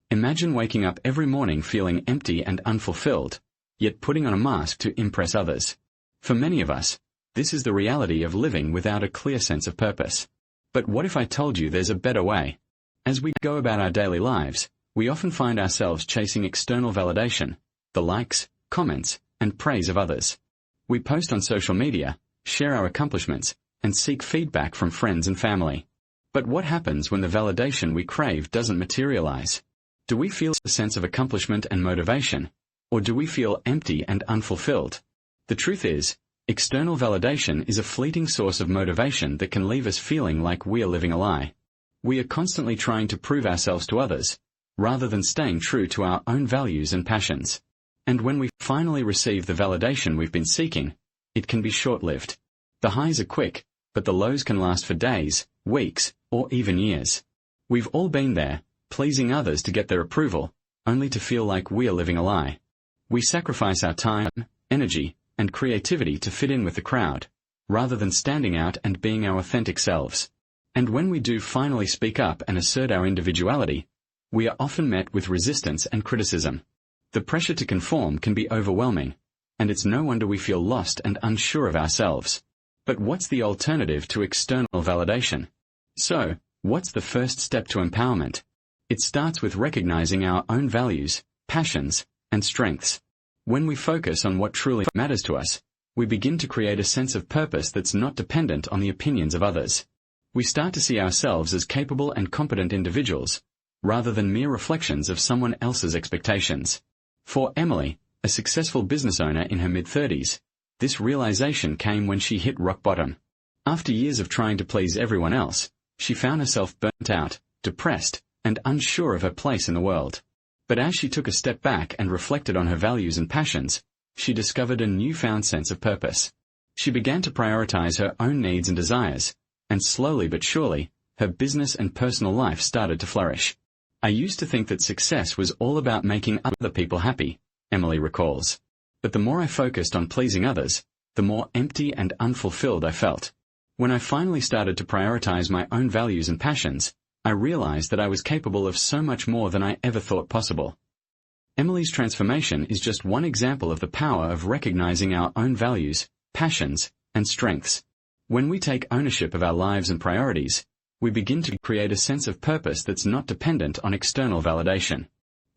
Imagine waking up every morning feeling empty and unfulfilled, yet putting on a mask to impress others. For many of us, this is the reality of living without a clear sense of purpose. But what if I told you there's a better way? As we go about our daily lives, we often find ourselves chasing external validation, the likes, comments, and praise of others. We post on social media, share our accomplishments, and seek feedback from friends and family. But what happens when the validation we crave doesn't materialize? Do we feel a sense of accomplishment and motivation, or do we feel empty and unfulfilled? The truth is, external validation is a fleeting source of motivation that can leave us feeling like we're living a lie. We are constantly trying to prove ourselves to others, rather than staying true to our own values and passions. And when we finally receive the validation we've been seeking, it can be short-lived. The highs are quick, but the lows can last for days, weeks, or even years. We've all been there, pleasing others to get their approval, only to feel like we're living a lie. We sacrifice our time, energy, and creativity to fit in with the crowd, rather than standing out and being our authentic selves. And when we do finally speak up and assert our individuality, we are often met with resistance and criticism. The pressure to conform can be overwhelming, and it's no wonder we feel lost and unsure of ourselves. But what's the alternative to external validation? So, what's the first step to empowerment? It starts with recognizing our own values, passions, and strengths. When we focus on what truly matters to us, we begin to create a sense of purpose that's not dependent on the opinions of others. We start to see ourselves as capable and competent individuals, rather than mere reflections of someone else's expectations. For Emily, a successful business owner in her mid-30s, this realization came when she hit rock bottom. After years of trying to please everyone else, she found herself burnt out, depressed, and unsure of her place in the world. But as she took a step back and reflected on her values and passions, she discovered a newfound sense of purpose. She began to prioritize her own needs and desires, and slowly but surely, her business and personal life started to flourish. I used to think that success was all about making other people happy, Emily recalls. But the more I focused on pleasing others, the more empty and unfulfilled I felt. When I finally started to prioritize my own values and passions, I realized that I was capable of so much more than I ever thought possible. Emily's transformation is just one example of the power of recognizing our own values, passions, and strengths. When we take ownership of our lives and priorities, we begin to create a sense of purpose that's not dependent on external validation.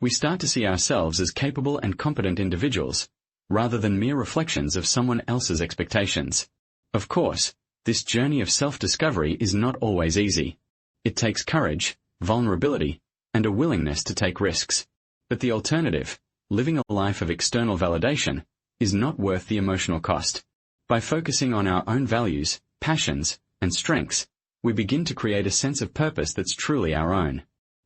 We start to see ourselves as capable and competent individuals, rather than mere reflections of someone else's expectations. Of course, this journey of self-discovery is not always easy. It takes courage, vulnerability, and a willingness to take risks. But the alternative, living a life of external validation, is not worth the emotional cost. By focusing on our own values, passions, and strengths, we begin to create a sense of purpose that's truly our own.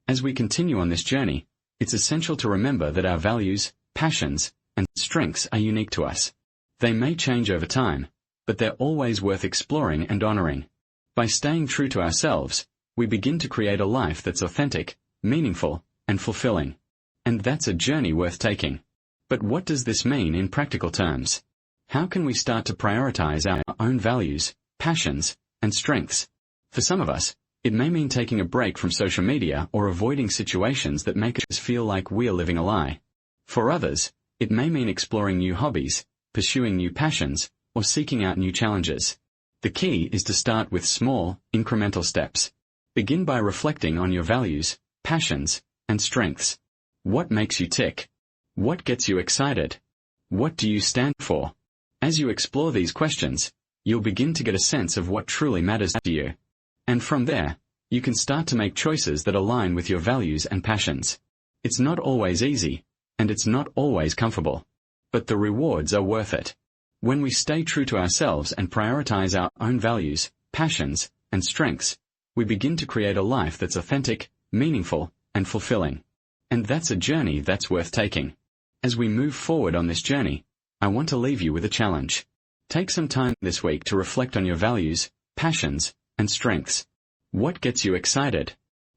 As we continue on this journey, it's essential to remember that our values, passions, and strengths are unique to us. They may change over time, but they're always worth exploring and honoring. By staying true to ourselves, we begin to create a life that's authentic, meaningful, and fulfilling. And that's a journey worth taking. But what does this mean in practical terms? How can we start to prioritize our own values, passions, and strengths? For some of us, it may mean taking a break from social media or avoiding situations that make us feel like we're living a lie. For others, it may mean exploring new hobbies, pursuing new passions, or seeking out new challenges. The key is to start with small, incremental steps. Begin by reflecting on your values, passions, and strengths. What makes you tick? What gets you excited? What do you stand for? As you explore these questions, you'll begin to get a sense of what truly matters to you. And from there, you can start to make choices that align with your values and passions. It's not always easy, and it's not always comfortable. But the rewards are worth it. When we stay true to ourselves and prioritize our own values, passions, and strengths, we begin to create a life that's authentic, meaningful, and fulfilling. And that's a journey that's worth taking. As we move forward on this journey, I want to leave you with a challenge. Take some time this week to reflect on your values, passions, and strengths. What gets you excited?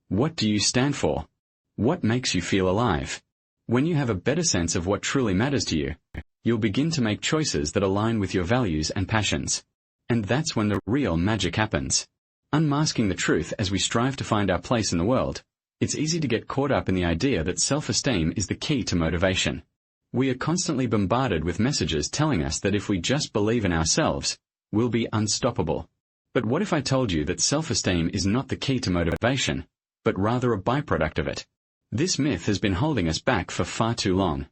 What do you stand for? What makes you feel alive? When you have a better sense of what truly matters to you, you'll begin to make choices that align with your values and passions. And that's when the real magic happens. Unmasking the truth as we strive to find our place in the world, It's easy to get caught up in the idea that self-esteem is the key to motivation. We are constantly bombarded with messages telling us that if we just believe in ourselves, we'll be unstoppable. But what if I told you that self-esteem is not the key to motivation, but rather a byproduct of it? This myth has been holding us back for far too long.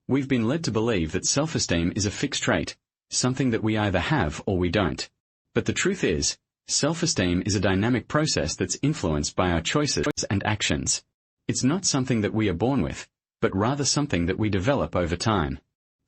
We've been led to believe that self-esteem is a fixed trait, something that we either have or we don't. But the truth is, self-esteem is a dynamic process that's influenced by our choices and actions. It's not something that we are born with, but rather something that we develop over time.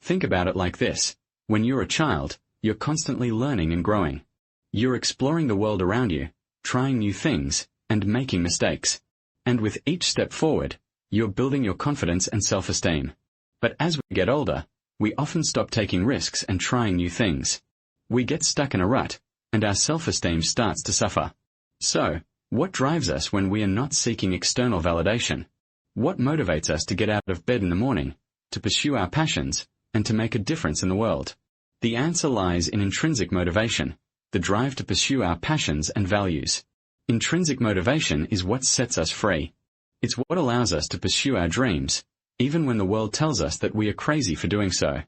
Think about it like this. When you're a child, you're constantly learning and growing. You're exploring the world around you, trying new things, and making mistakes. And with each step forward, you're building your confidence and self-esteem. But as we get older, we often stop taking risks and trying new things. We get stuck in a rut, and our self-esteem starts to suffer. So, what drives us when we are not seeking external validation? What motivates us to get out of bed in the morning, to pursue our passions, and to make a difference in the world? The answer lies in intrinsic motivation, the drive to pursue our passions and values. Intrinsic motivation is what sets us free. It's what allows us to pursue our dreams, even when the world tells us that we are crazy for doing so.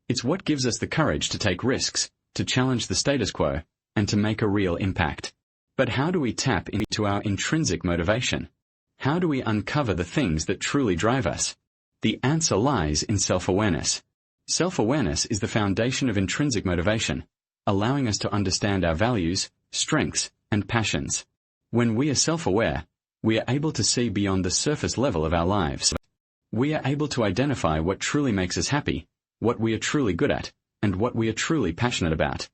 It's what gives us the courage to take risks, to challenge the status quo, and to make a real impact. But how do we tap into our intrinsic motivation? How do we uncover the things that truly drive us? The answer lies in self-awareness. Self-awareness is the foundation of intrinsic motivation, allowing us to understand our values, strengths, and passions. When we are self-aware, we are able to see beyond the surface level of our lives. We are able to identify what truly makes us happy, what we are truly good at, and what we are truly passionate about.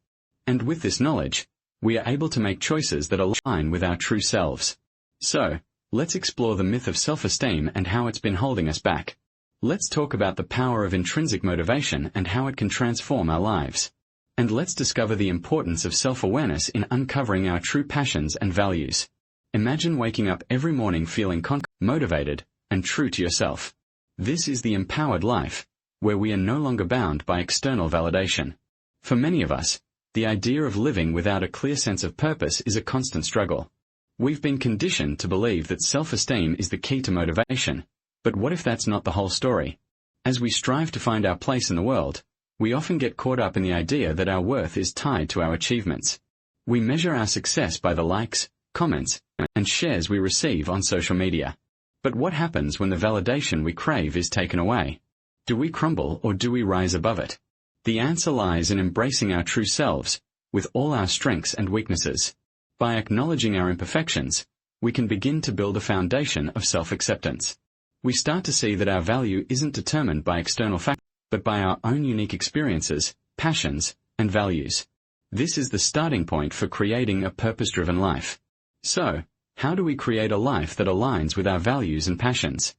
And with this knowledge, we are able to make choices that align with our true selves. So, let's explore the myth of self-esteem and how it's been holding us back. Let's talk about the power of intrinsic motivation and how it can transform our lives. And let's discover the importance of self-awareness in uncovering our true passions and values. Imagine waking up every morning feeling motivated, and true to yourself. This is the empowered life, where we are no longer bound by external validation. For many of us, the idea of living without a clear sense of purpose is a constant struggle. We've been conditioned to believe that self-esteem is the key to motivation, but what if that's not the whole story? As we strive to find our place in the world, we often get caught up in the idea that our worth is tied to our achievements. We measure our success by the likes, comments, and shares we receive on social media. But what happens when the validation we crave is taken away? Do we crumble or do we rise above it? The answer lies in embracing our true selves, with all our strengths and weaknesses. By acknowledging our imperfections, we can begin to build a foundation of self-acceptance. We start to see that our value isn't determined by external factors, but by our own unique experiences, passions, and values. This is the starting point for creating a purpose-driven life. So, how do we create a life that aligns with our values and passions?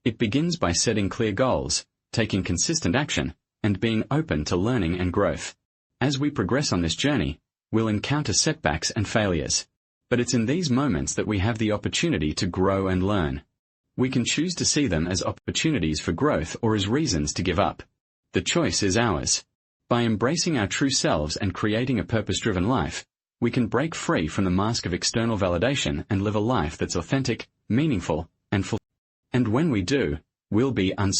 It begins by setting clear goals, taking consistent action, and being open to learning and growth. As we progress on this journey, we'll encounter setbacks and failures. But it's in these moments that we have the opportunity to grow and learn. We can choose to see them as opportunities for growth or as reasons to give up. The choice is ours. By embracing our true selves and creating a purpose-driven life, we can break free from the mask of external validation and live a life that's authentic, meaningful, and fulfilling. And when we do, we'll be unstoppable.